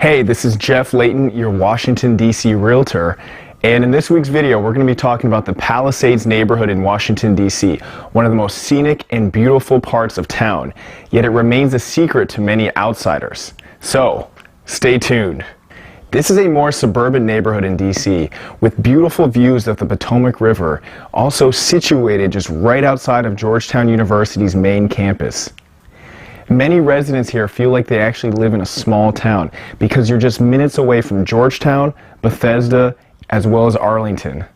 Hey, this is Jeff Leighton, your Washington, D.C. realtor. And in this week's video, we're going to be talking about the Palisades neighborhood in Washington, D.C., one of the most scenic and beautiful parts of town, yet it remains a secret to many outsiders. So, stay tuned. This is a more suburban neighborhood in D.C. with beautiful views of the Potomac River, also situated just right outside of Georgetown University's main campus. Many residents here feel like they actually live in a small town because you're just minutes away from Georgetown, Bethesda, as well as Arlington.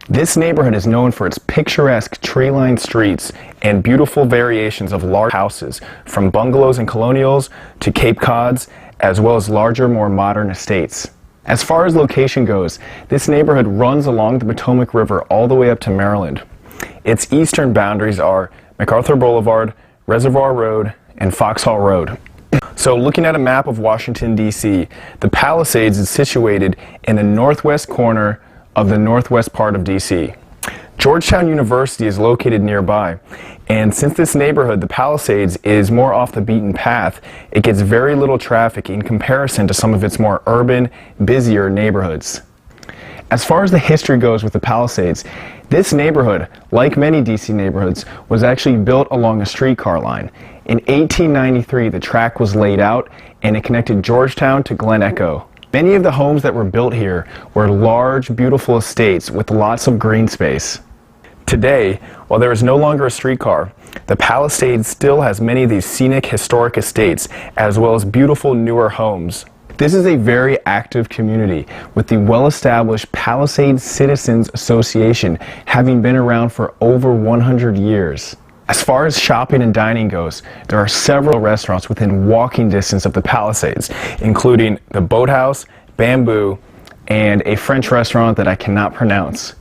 This neighborhood is known for its picturesque tree-lined streets and beautiful variations of large houses, from bungalows and colonials to Cape Cods, as well as larger, more modern estates. As far as location goes, this neighborhood runs along the Potomac River all the way up to Maryland. Its eastern boundaries are MacArthur Boulevard, Reservoir Road, and Foxhall Road. So looking at a map of Washington, D.C., the Palisades is situated in the northwest corner of the northwest part of D.C. Georgetown University is located nearby, and since this neighborhood, the Palisades, is more off the beaten path, it gets very little traffic in comparison to some of its more urban, busier neighborhoods. As far as the history goes with the Palisades, this neighborhood, like many D.C. neighborhoods, was actually built along a streetcar line. In 1893, the track was laid out and it connected Georgetown to Glen Echo. Many of the homes that were built here were large, beautiful estates with lots of green space. Today, while there is no longer a streetcar, the Palisades still has many of these scenic, historic estates, as well as beautiful, newer homes. This is a very active community, with the well-established Palisades Citizens Association having been around for over 100 years. As far as shopping and dining goes, there are several restaurants within walking distance of the Palisades, including the Boathouse, Bamboo, and a French restaurant that I cannot pronounce.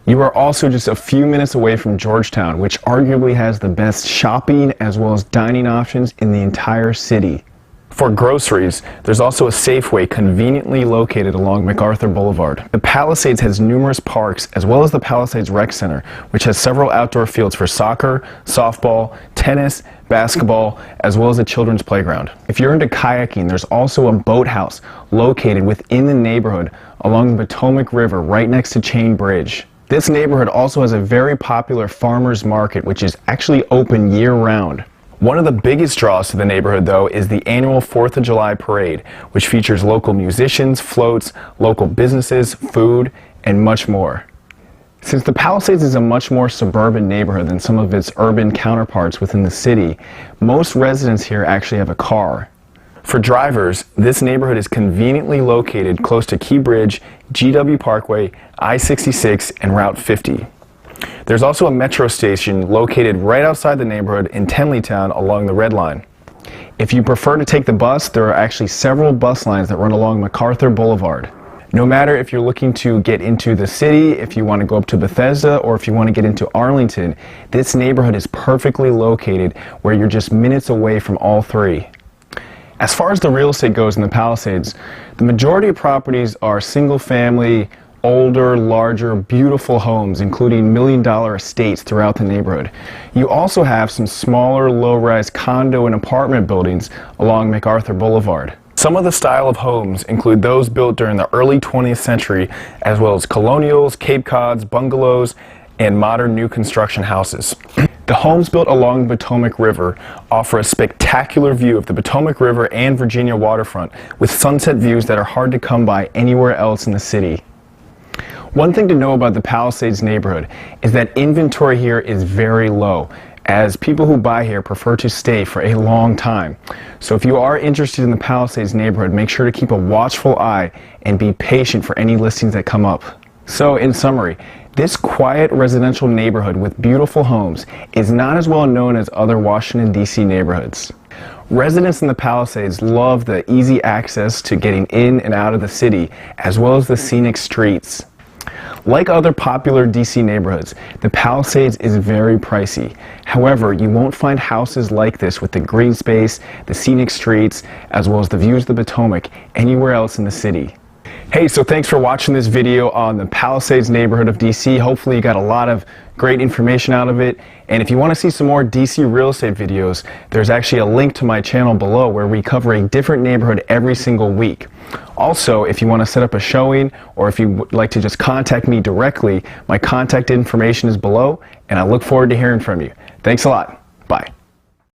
You are also just a few minutes away from Georgetown, which arguably has the best shopping as well as dining options in the entire city. For groceries, there's also a Safeway conveniently located along MacArthur Boulevard. The Palisades has numerous parks, as well as the Palisades Rec Center, which has several outdoor fields for soccer, softball, tennis, basketball, as well as a children's playground. If you're into kayaking, there's also a boathouse located within the neighborhood along the Potomac River right next to Chain Bridge. This neighborhood also has a very popular farmers market, which is actually open year-round. One of the biggest draws to the neighborhood, though, is the annual 4th of July parade, which features local musicians, floats, local businesses, food, and much more. Since the Palisades is a much more suburban neighborhood than some of its urban counterparts within the city, most residents here actually have a car. For drivers, this neighborhood is conveniently located close to Key Bridge, GW Parkway, I-66, and Route 50. There's also a metro station located right outside the neighborhood in Tenleytown along the Red Line. If you prefer to take the bus, there are actually several bus lines that run along MacArthur Boulevard. No matter if you're looking to get into the city, if you want to go up to Bethesda, or if you want to get into Arlington, this neighborhood is perfectly located where you're just minutes away from all three. As far as the real estate goes in the Palisades, the majority of properties are single-family, older, larger, beautiful homes, including million-dollar estates throughout the neighborhood. You also have some smaller, low-rise condo and apartment buildings along MacArthur Boulevard. Some of the style of homes include those built during the early 20th century, as well as colonials, Cape Cods, bungalows, and modern new construction houses. The homes built along the Potomac River offer a spectacular view of the Potomac River and Virginia waterfront, with sunset views that are hard to come by anywhere else in the city. One thing to know about the Palisades neighborhood is that inventory here is very low, as people who buy here prefer to stay for a long time. So if you are interested in the Palisades neighborhood, make sure to keep a watchful eye and be patient for any listings that come up. So in summary, this quiet residential neighborhood with beautiful homes is not as well known as other Washington, D.C. neighborhoods. Residents in the Palisades love the easy access to getting in and out of the city, as well as the scenic streets. Like other popular DC neighborhoods, the Palisades is very pricey. However, you won't find houses like this with the green space, the scenic streets, as well as the views of the Potomac anywhere else in the city. Hey, so thanks for watching this video on the Palisades neighborhood of DC. Hopefully you got a lot of great information out of it. And if you want to see some more DC real estate videos, there's actually a link to my channel below where we cover a different neighborhood every single week. Also, if you want to set up a showing, or if you would like to just contact me directly, my contact information is below, and I look forward to hearing from you. Thanks a lot. Bye.